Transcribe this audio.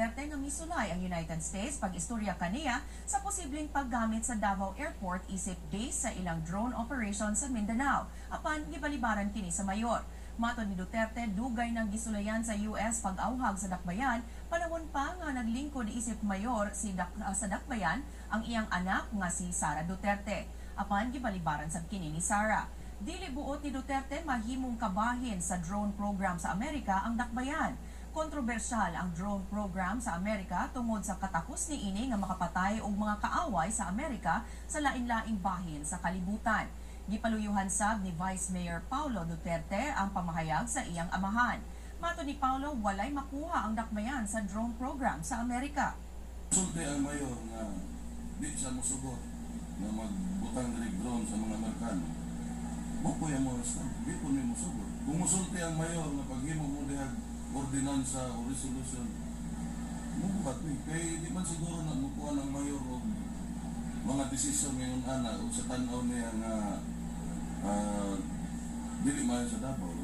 Duterte nga misulay ang United States pag-istorya kaniya sa posibleng paggamit sa Davao Airport isip base sa ilang drone operation sa Mindanao apan gibalibaran kini sa mayor. Mato ni Duterte dugay nang gisulayan sa US pag-awhag sa dakbayan panahon pa nga naglingkod isip mayor sa dakbayan ang iyang anak nga si Sara Duterte. Apan gibalibaran sa kini ni Sara. Dili buot ni Duterte mahimong kabahin sa drone program sa Amerika ang dakbayan. Kontrobersyal ang drone program sa Amerika tungod sa katakos ni ini nga makapatay og mga kaaway sa Amerika sa lain-laing bahin sa kalibutan. Gipaluyuhan sab ni Vice Mayor Paulo Duterte ang pamahayag sa iyang amahan. Mato ni Paulo walay makuha ang dakbayan sa drone program sa Amerika. Sulti ang mayor nga di siya musugot na magbutang diri drone sa mga Amerikano. Mo po yung mga staff, di po may musugot. Kung musulti ang mayor na paghimo mo dihag ordinansa o resolution, mubukat ni. Kaya di man siguro na mukuha ng mayor o mga desisyon ngayon ana o sa tanaw niya nga dili mayo sa Davao.